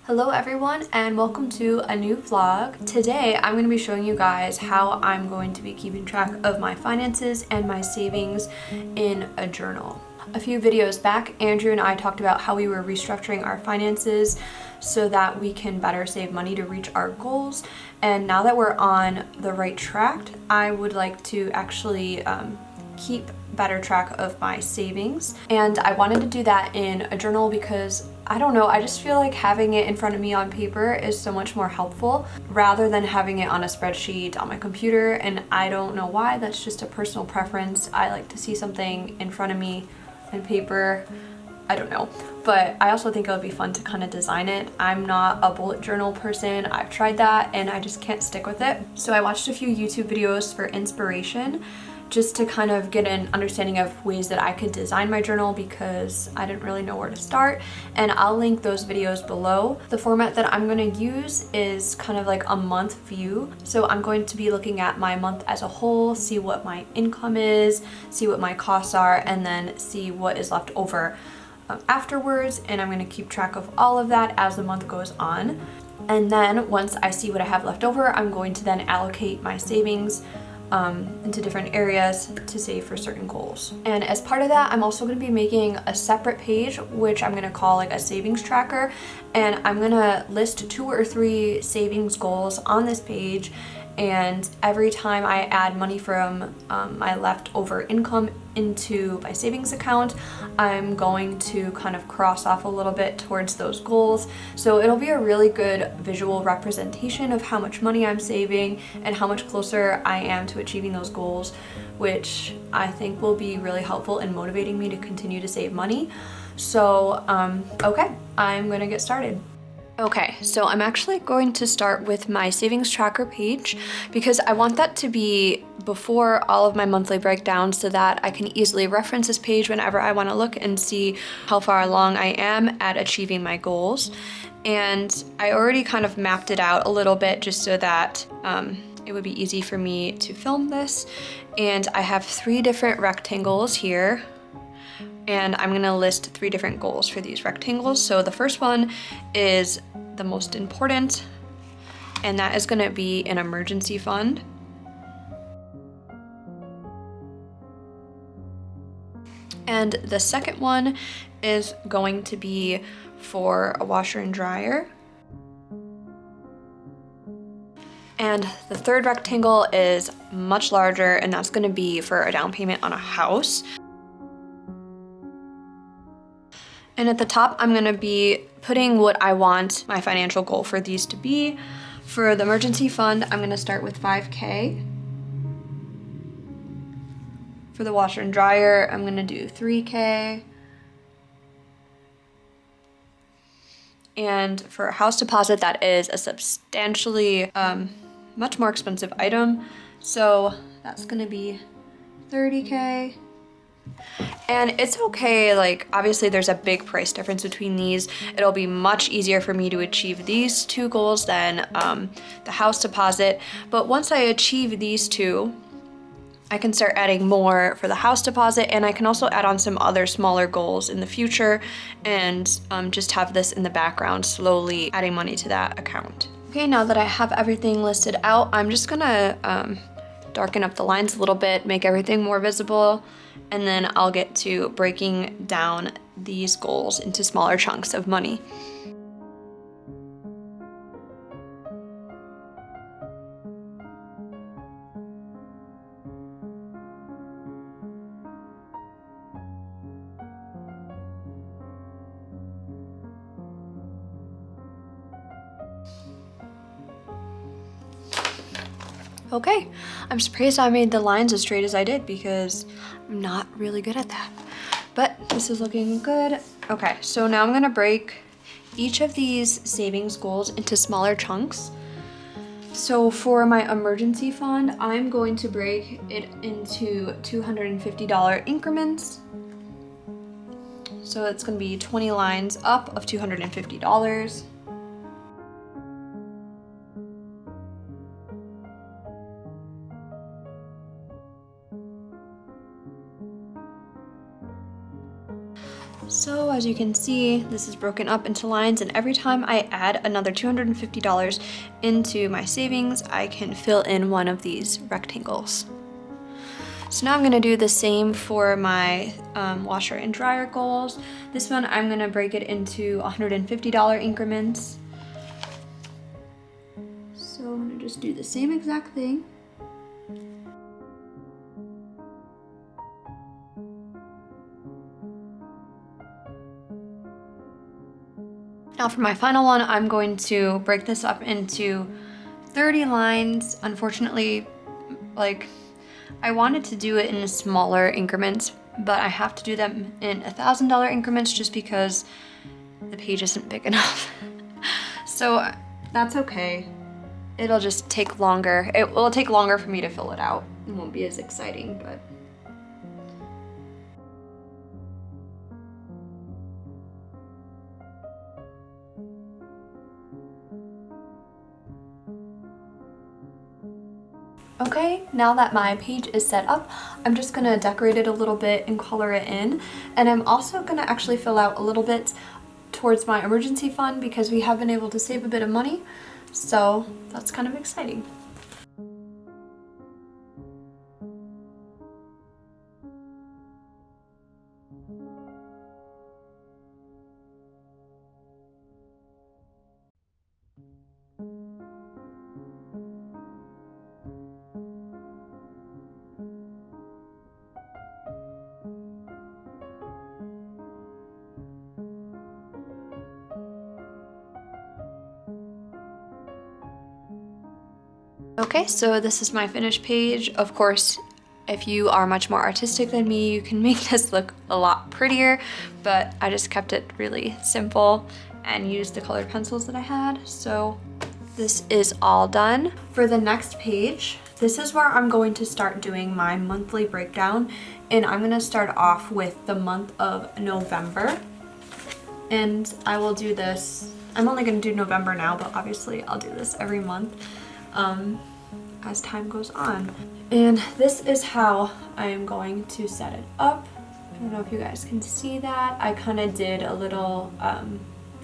Hello everyone and welcome to a new vlog. Today I'm going to be showing you guys how I'm going to be keeping track of my finances and my savings in a journal. A few videos back, Andrew and I talked about how we were restructuring our finances so that we can better save money to reach our goals. And now that we're on the right track, I would like to actually keep better track of my savings. And I wanted to do that in a journal because I don't know, I just feel like having it in front of me on paper is so much more helpful rather than having it on a spreadsheet on my computer. And I don't know why, that's just a personal preference. I like to see something in front of me on paper. I don't know, but I also think it would be fun to kind of design it. I'm not a bullet journal person. I've tried that and I just can't stick with it. So I watched a few YouTube videos for inspiration just to kind of get an understanding of ways that I could design my journal because I didn't really know where to start, and I'll link those videos below. The format that I'm going to use is kind of like a month view. So I'm going to be looking at my month as a whole, see what my income is, see what my costs are, and then see what is left over afterwards, and I'm going to keep track of all of that as the month goes on. And then once I see what I have left over, I'm going to then allocate my savings into different areas to save for certain goals. And as part of that, I'm also going to be making a separate page which I'm going to call like a savings tracker, and I'm going to list 2 or 3 savings goals on this page, and every time I add money from my leftover income into my savings account, I'm going to kind of cross off a little bit towards those goals. So it'll be a really good visual representation of how much money I'm saving and how much closer I am to achieving those goals, which I think will be really helpful in motivating me to continue to save money. So, okay, I'm gonna get started. Okay, so I'm actually going to start with my savings tracker page because I want that to be before all of my monthly breakdowns so that I can easily reference this page whenever I want to look and see how far along I am at achieving my goals. And I already kind of mapped it out a little bit just so that it would be easy for me to film this. And I have 3 different rectangles here, and I'm gonna list 3 different goals for these rectangles. So the first one is the most important, and that is gonna be an emergency fund. And the second one is going to be for a washer and dryer. And the third rectangle is much larger, and that's gonna be for a down payment on a house. And at the top, I'm gonna be putting what I want my financial goal for these to be. For the emergency fund, I'm gonna start with 5K. For the washer and dryer, I'm gonna do 3K. And for a house deposit, that is a substantially much more expensive item. So that's gonna be 30K. And it's okay, like obviously there's a big price difference between these. It'll be much easier for me to achieve these 2 goals than the house deposit. But once I achieve these 2, I can start adding more for the house deposit, and I can also add on some other smaller goals in the future and just have this in the background, slowly adding money to that account. Okay, now that I have everything listed out, I'm just gonna darken up the lines a little bit, make everything more visible, and then I'll get to breaking down these goals into smaller chunks of money. Okay, I'm surprised I made the lines as straight as I did because I'm not really good at that. But this is looking good. Okay, so now I'm gonna break each of these savings goals into smaller chunks. So for my emergency fund, I'm going to break it into $250 increments. So it's gonna be 20 lines up of $250. So as you can see, this is broken up into lines, and every time I add another $250 into my savings, I can fill in one of these rectangles. So now I'm gonna do the same for my washer and dryer goals. This one, I'm gonna break it into $150 increments. So I'm gonna just do the same exact thing. Now for my final one, I'm going to break this up into 30 lines. Unfortunately, like, I wanted to do it in smaller increments, but I have to do them in $1,000 increments just because the page isn't big enough. So that's okay. It'll just take longer. It will take longer for me to fill it out. It won't be as exciting, but. Okay, now that my page is set up, I'm just gonna decorate it a little bit and color it in. And I'm also gonna actually fill out a little bit towards my emergency fund because we have been able to save a bit of money. So that's kind of exciting. Okay, so this is my finished page. Of course, if you are much more artistic than me, you can make this look a lot prettier, but I just kept it really simple and used the colored pencils that I had. So this is all done. For the next page, this is where I'm going to start doing my monthly breakdown, and I'm gonna start off with the month of November. And I will do this, I'm only gonna do November now, but obviously I'll do this every month as time goes on. And this is how I am going to set it up. I don't know if you guys can see that. I kind of did a little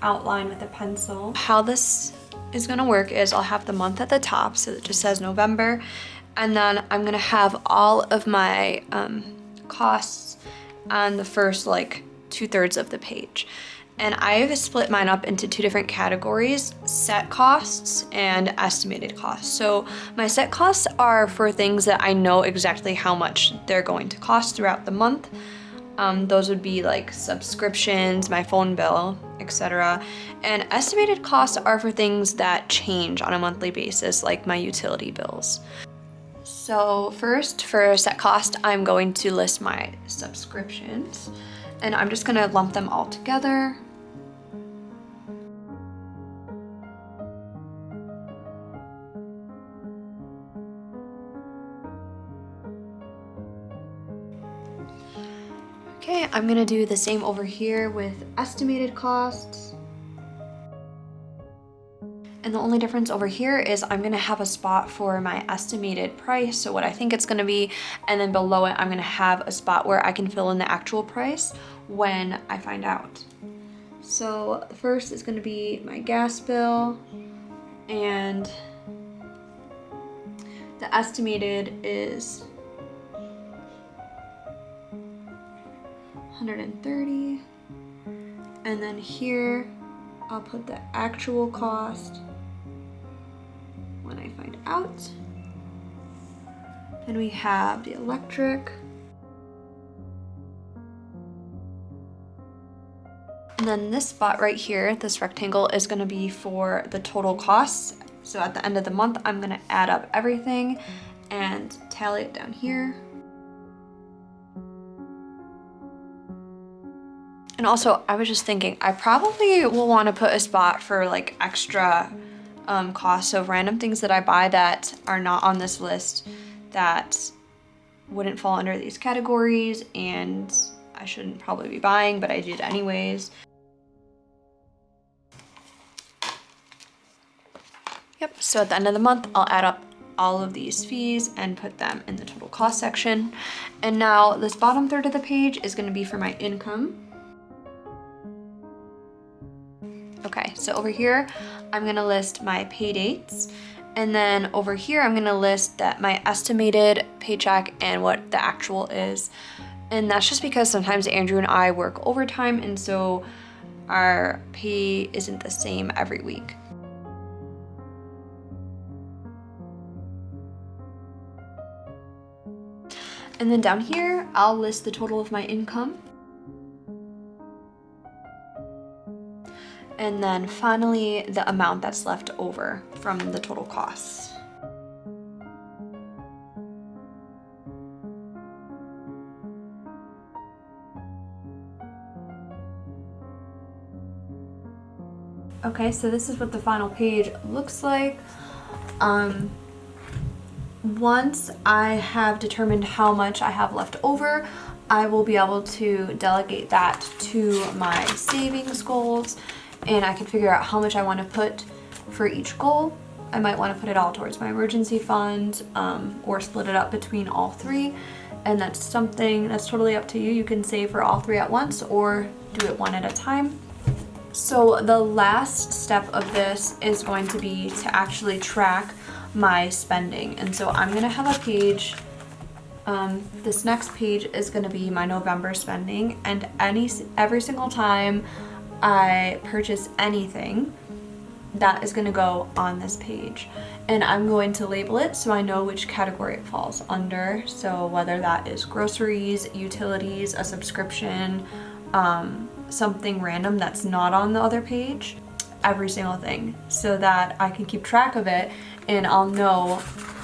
outline with a pencil. How this is gonna work is I'll have the month at the top, so it just says November, and then I'm gonna have all of my costs on the first like 2/3 of the page. And I've split mine up into two different categories: set costs and estimated costs. So my set costs are for things that I know exactly how much they're going to cost throughout the month. Those would be like subscriptions, my phone bill, etc. And estimated costs are for things that change on a monthly basis, like my utility bills. So first, for set cost, I'm going to list my subscriptions, and I'm just gonna lump them all together. Okay, I'm gonna do the same over here with estimated costs. And the only difference over here is I'm gonna have a spot for my estimated price, so what I think it's gonna be, and then below it I'm gonna have a spot where I can fill in the actual price when I find out. So the first is gonna be my gas bill, and the estimated is $130, and then here I'll put the actual cost when I find out. Then we have the electric, and then this spot right here, this rectangle, is going to be for the total costs. So at the end of the month, I'm going to add up everything and tally it down here. And also, I was just thinking, I probably will want to put a spot for like extra costs of random things that I buy that are not on this list that wouldn't fall under these categories, and I shouldn't probably be buying, but I did anyways. Yep, so at the end of the month, I'll add up all of these fees and put them in the total cost section. And now this bottom third of the page is going to be for my income. So over here, I'm gonna list my pay dates. And then over here, I'm gonna list that my estimated paycheck and what the actual is. And that's just because sometimes Andrew and I work overtime, and so our pay isn't the same every week. And then down here, I'll list the total of my income. And then finally, the amount that's left over from the total costs. Okay, so this is what the final page looks like. Once I have determined how much I have left over, I will be able to delegate that to my savings goals, and I can figure out how much I want to put for each goal. I might want to put it all towards my emergency fund, or split it up between all three, and that's something that's totally up to you. You can save for all three at once or do it one at a time. So the last step of this is going to be to actually track my spending. And so I'm gonna have a page, this next page is gonna be my November spending, and every single time I purchase anything, that is gonna go on this page. And I'm going to label it so I know which category it falls under. So whether that is groceries, utilities, a subscription, something random that's not on the other page, every single thing, so that I can keep track of it and I'll know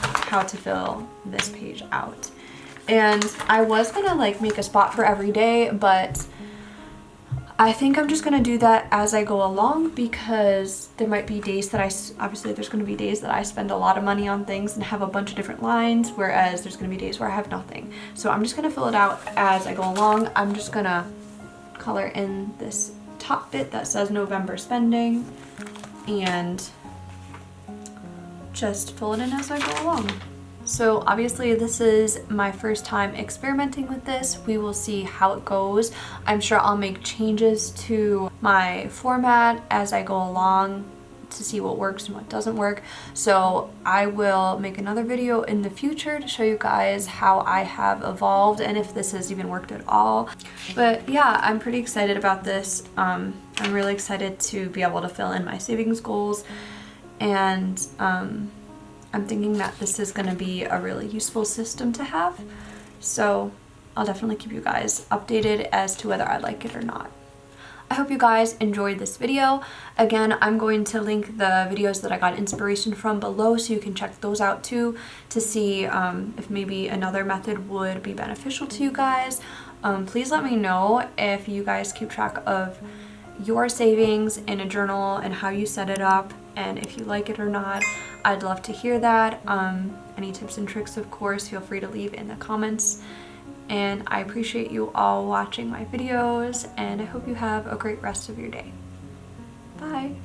how to fill this page out. And I was gonna like make a spot for every day, but I think I'm just gonna do that as I go along, because there might be days that obviously there's gonna be days that I spend a lot of money on things and have a bunch of different lines, whereas there's gonna be days where I have nothing. So I'm just gonna fill it out as I go along. I'm just gonna color in this top bit that says November spending and just fill it in as I go along. So obviously this is my first time experimenting with this. We will see how it goes. I'm sure I'll make changes to my format as I go along to see what works and what doesn't work. So I will make another video in the future to show you guys how I have evolved and if this has even worked at all. But yeah, I'm pretty excited about this. I'm really excited to be able to fill in my savings goals, and I'm thinking that this is going to be a really useful system to have. So I'll definitely keep you guys updated as to whether I like it or not. I hope you guys enjoyed this video. Again, I'm going to link the videos that I got inspiration from below so you can check those out too to see if maybe another method would be beneficial to you guys. Please let me know if you guys keep track of your savings in a journal and how you set it up, and if you like it or not. I'd love to hear that. Any tips and tricks, of course, feel free to leave in the comments. And I appreciate you all watching my videos, and I hope you have a great rest of your day. Bye!